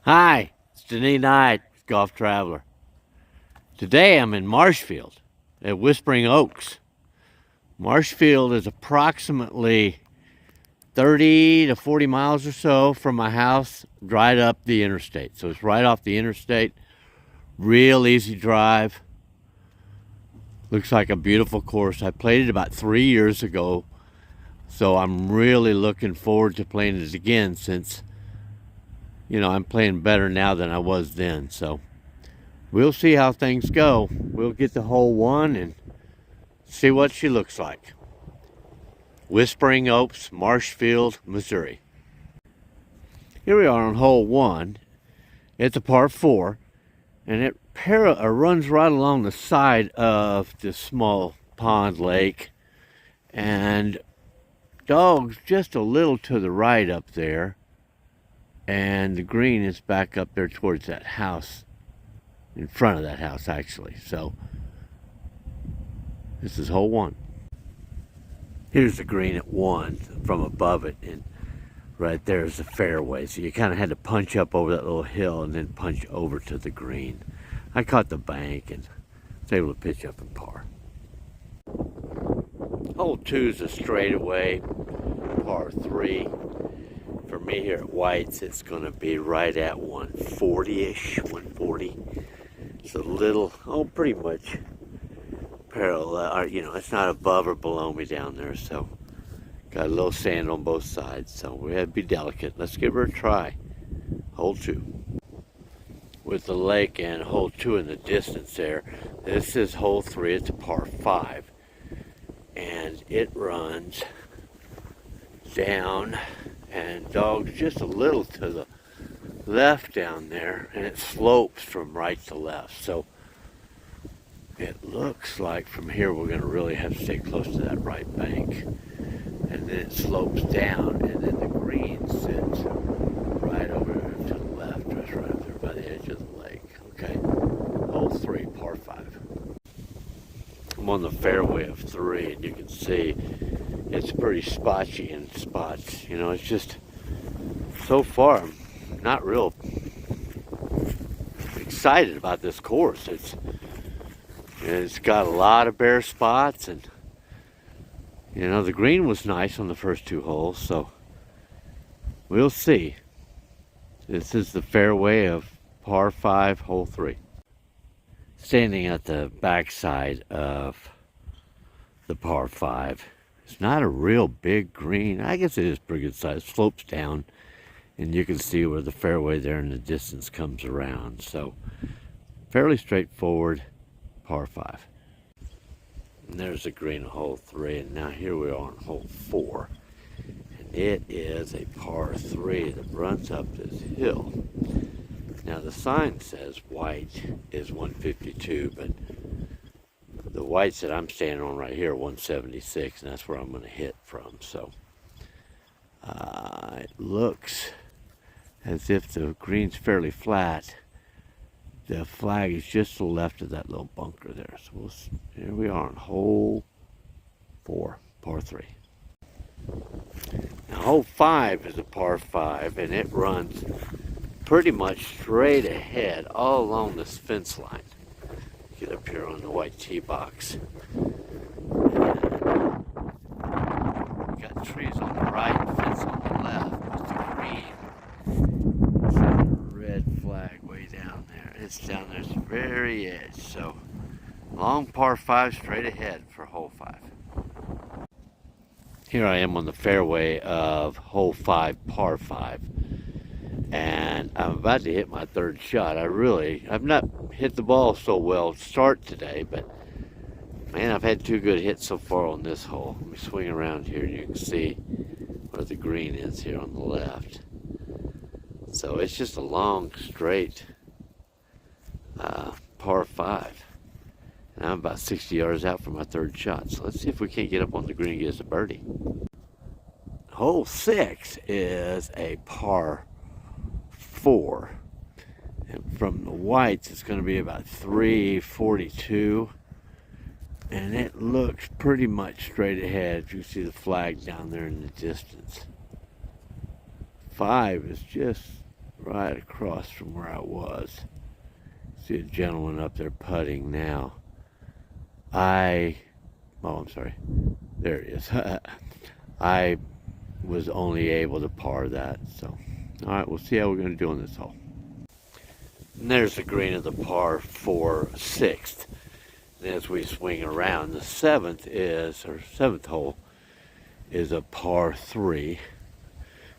Hi, it's Denis Knight, Golf Traveler. Today I'm in Marshfield at Whispering Oaks. Marshfield is approximately 30 to 40 miles or so from my house, right up the interstate. So it's right off the interstate, real easy drive. Looks like a beautiful course. I played it about 3 years ago, so I'm really looking forward to playing it again since, I'm playing better now than I was then. So we'll see how things go. We'll get to hole one and see what she looks like. Whispering Oaks, Marshfield, Missouri. Here we are on hole one. It's a par 4, and it runs right along the side of this small pond lake, and dog's just a little to the right up there, and the green is back up there towards that house, in front of that house actually. So this is hole one. Here's the green at 1 from above it, and right there is the fairway. So you kind of had to punch up over that little hill and then punch over to the green. I caught the bank and was able to pitch up and par. Hole 2 is a straightaway, par 3. For me here at White's, it's going to be right at 140-ish, 140. It's a little, pretty much parallel, it's not above or below me down there, so got a little sand on both sides, so we have to be delicate. Let's give her a try. Hole 2. With the lake and hole 2 in the distance there, this is hole 3. It's a par 5, and it runs down, and dog's just a little to the left down there, and it slopes from right to left. So it looks like from here we're going to really have to stay close to that right bank. And then it slopes down, and then the green sits right over to the left, just right up there by the edge of the lake. Okay, hole 3, par 5. I'm on the fairway of 3, and you can see it's pretty spotchy in spots. It's just, so far, I'm not real excited about this course. It's got a lot of bare spots, and the green was nice on the first 2 holes, so we'll see. This is the fairway of par 5, hole 3. Standing at the backside of the par 5. It's not a real big green. I guess it is pretty good size. It slopes down, and you can see where the fairway there in the distance comes around. So fairly straightforward, par 5. And there's the green hole 3, and now here we are on hole 4. And it is a par 3 that runs up this hill. Now the sign says white is 152, but the whites that I'm standing on right here are 176, and that's where I'm going to hit from. So it looks as if the green's fairly flat. The flag is just to the left of that little bunker there. So here we are on hole 4, par 3. Now hole 5 is a par 5, and it runs pretty much straight ahead all along this fence line. Get up here on the white tee box. Got trees on the right, fence on the left, with the green red flag way down there. It's down there at the very edge. So long par 5 straight ahead for hole 5. Here I am on the fairway of hole 5, par 5. And I'm about to hit my 3rd shot. I've not hit the ball so well to start today, but man, I've had 2 good hits so far on this hole. Let me swing around here, and you can see where the green is here on the left. So it's just a long, straight par 5. And I'm about 60 yards out from my 3rd shot. So let's see if we can't get up on the green and get us a birdie. Hole 6 is a par 4. And from the whites, it's going to be about 342. And it looks pretty much straight ahead. You see the flag down there in the distance. 5 is just right across from where I was. See a gentleman up there putting now. Oh, I'm sorry. There it is. I was only able to par that, so. All right, we'll see how we're going to do on this hole. And there's the green of the par 4 6th. And as we swing around, the seventh hole is a par 3.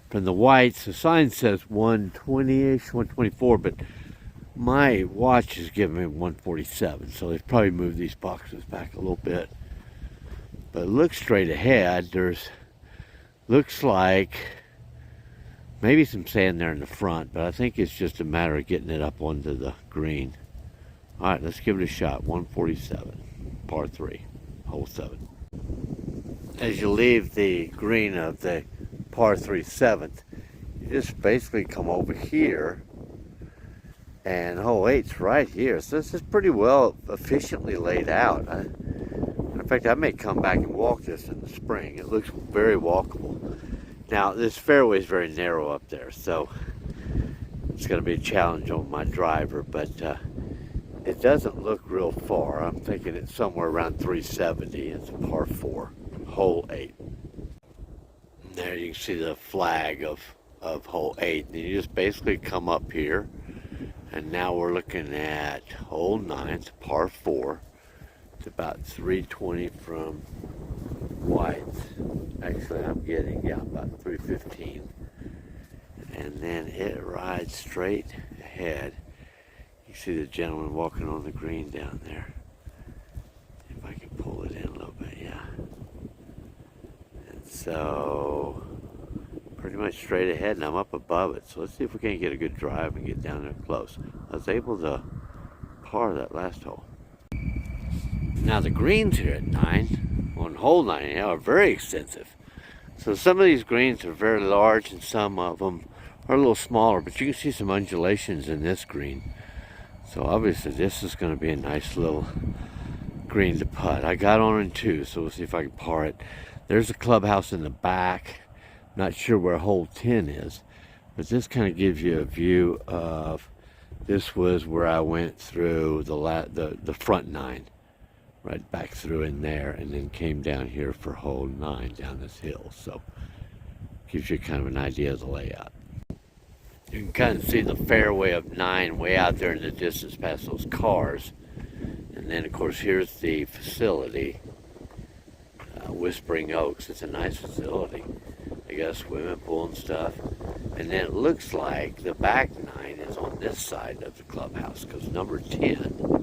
From the whites, the sign says 120-ish, 124, but my watch is giving me 147, so they've probably moved these boxes back a little bit. But look straight ahead. Looks like maybe some sand there in the front, but I think it's just a matter of getting it up onto the green. All right, let's give it a shot. 147, par 3, hole 7. As you leave the green of the par 3 7th, you just basically come over here, and hole 8's right here. So this is pretty well efficiently laid out. In fact, I may come back and walk this in the spring. It looks very walkable. Now, this fairway is very narrow up there, so it's going to be a challenge on my driver, but it doesn't look real far. I'm thinking it's somewhere around 370. It's a par 4, hole 8. And there you can see the flag of hole 8. And you just basically come up here, and now we're looking at hole 9, it's a par 4. It's about 320 from whites. Actually, I'm getting, about 315. And then it rides straight ahead. You see the gentleman walking on the green down there. If I can pull it in a little bit, yeah. And so, pretty much straight ahead, and I'm up above it. So let's see if we can't get a good drive and get down there close. I was able to par that last hole. Now the greens here at 9, on hole 9, are very extensive. So some of these greens are very large and some of them are a little smaller, but you can see some undulations in this green. So obviously this is going to be a nice little green to putt. I got on in 2, so we'll see if I can par it. There's a clubhouse in the back. Not sure where hole 10 is, but this kind of gives you a view of, this was where I went through the front 9. Right back through in there, and then came down here for hole 9 down this hill. So gives you kind of an idea of the layout. You can kind of see the fairway of 9 way out there in the distance past those cars. And then of course here's the facility, Whispering Oaks. It's a nice facility. They got a swimming pool and stuff. And then it looks like the back 9 is on this side of the clubhouse, because number 10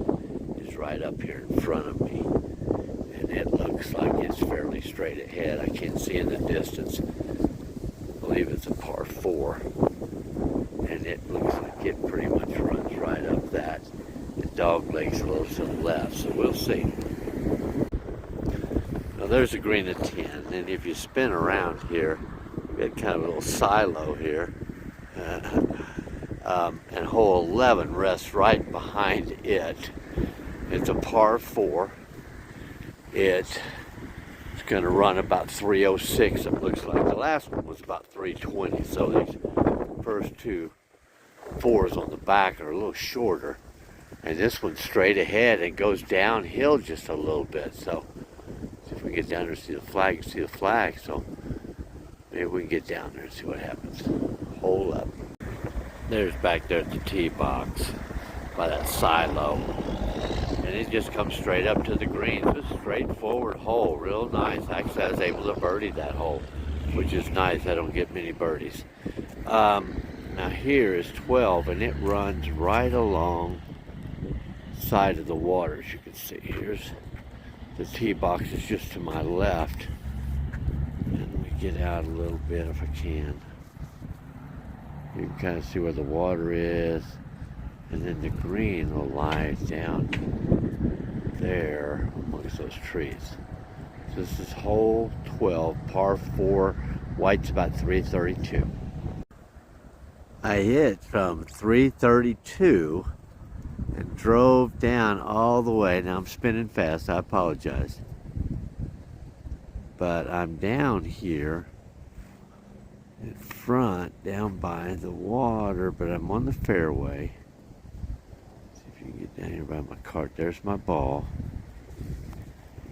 is right up here in front of me, and it looks like it's fairly straight ahead. I can't see in the distance. I believe it's a par 4, and it looks like it pretty much runs right up that. The dog leg's a little to the left, so we'll see. Now there's a green at 10, and if you spin around here, we got kind of a little silo here. And hole 11 rests right behind it. It's a par 4. It's going to run about 306, it looks like. The last one was about 320, so these first 2 4s on the back are a little shorter. And this one's straight ahead and goes downhill just a little bit. So, see if we get down there and see the flag. You see the flag, so maybe we can get down there and see what happens. Hole up. There's back there at the tee box by that silo. And it just comes straight up to the green. It's a straightforward hole, real nice. Actually, I was able to birdie that hole, which is nice. I don't get many birdies. Now here is 12, and it runs right along side of the water, as you can see. Here's the tee box is just to my left. And let me get out a little bit if I can. You can kind of see where the water is. And then the green will lie down there amongst those trees. So this is hole 12, par 4, white's about 332. I hit from 332 and drove down all the way. Now I'm spinning fast, I apologize. But I'm down here in front down by the water, but I'm on the fairway. See if you can get down here by my cart. There's my ball.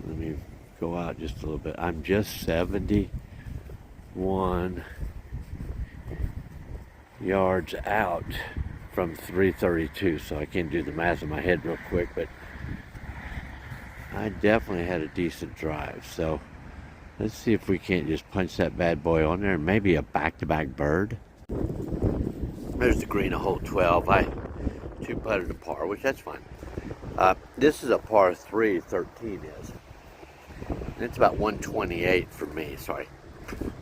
Let me go out just a little bit. I'm just 71 yards out from 332, so I can't do the math in my head real quick, but I definitely had a decent drive. So let's see if we can't just punch that bad boy on there and maybe a back-to-back bird. There's the green of hole 12. I two-putted a par, which that's fine. This is a par 3, 13 is. And it's about 128 for me, sorry.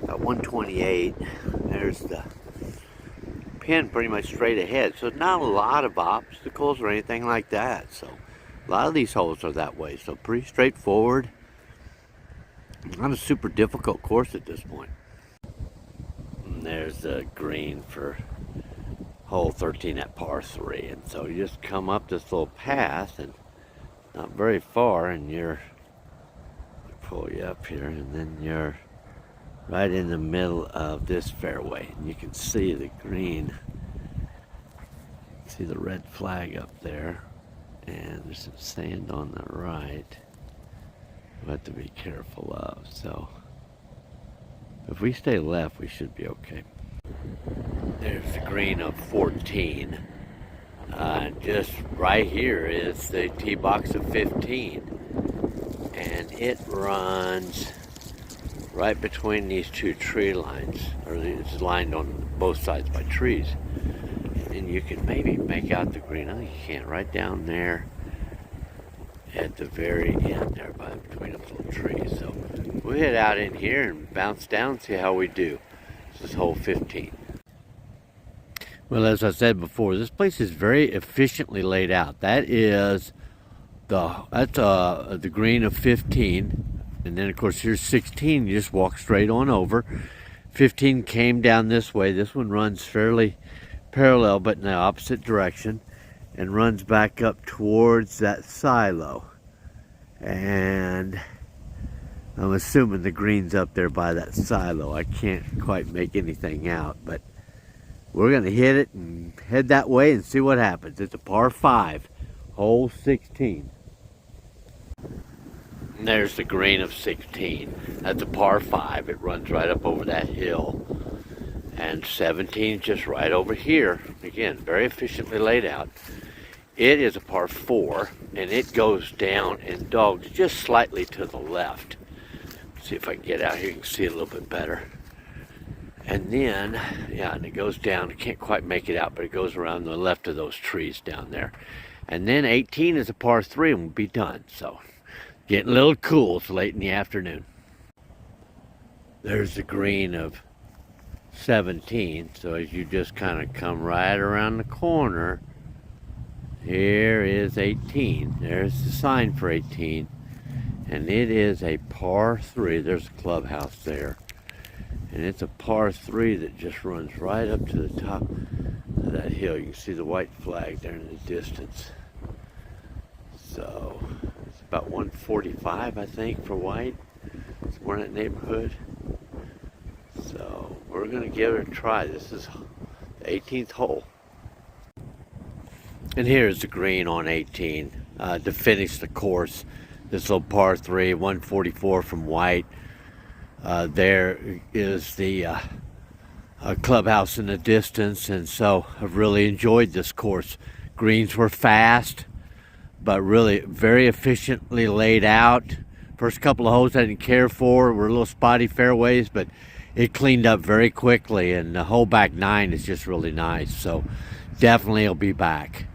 About 128. There's the pin pretty much straight ahead. So not a lot of obstacles or anything like that. So a lot of these holes are that way. So pretty straightforward. Not a super difficult course at this point. And there's the green for hole 13 at par 3. And so you just come up this little path and not very far, and you're, pull you up here, and then you're right in the middle of this fairway. And you can see the green, see the red flag up there, and there's some sand on the right we have to be careful of. So if we stay left, we should be okay. There's the green of 14. Just right here is the tee box of 15, and it runs right between these two tree lines, or it's lined on both sides by trees, and you can maybe make out the green. I think you can, right down there at the very end there by between those little trees. So we'll head out in here and bounce down and see how we do. This is hole 15. Well, as I said before, this place is very efficiently laid out. That is the green of 15, and then of course here's 16. You just walk straight on over. 15 came down this way. This one runs fairly parallel but in the opposite direction, and runs back up towards that silo. And I'm assuming the green's up there by that silo. I can't quite make anything out, but we're going to hit it and head that way and see what happens. It's a par 5, hole 16. And there's the green of 16. That's a par 5. It runs right up over that hill. And 17 is just right over here. Again, very efficiently laid out. It is a par 4, and it goes down and dogs just slightly to the left. See if I can get out here, you can see it a little bit better. And then, yeah, and it goes down. I can't quite make it out, but it goes around the left of those trees down there. And then 18 is a par 3 and we'll be done. So, getting a little cool. It's late in the afternoon. There's the green of 17. So as you just kind of come right around the corner, here is 18. There's the sign for 18. And it is a par 3. There's a clubhouse there. And it's a par 3 that just runs right up to the top of that hill. You can see the white flag there in the distance. So it's about 145, I think, for white. Somewhere in that neighborhood. So we're going to give it a try. This is the 18th hole. And here's the green on 18 to finish the course. This little par 3, 144 from white. There is the clubhouse in the distance, and so I've really enjoyed this course. Greens were fast, but really very efficiently laid out. First couple of holes I didn't care for, were a little spotty fairways, but it cleaned up very quickly, and the hole back 9 is just really nice. So definitely I'll be back.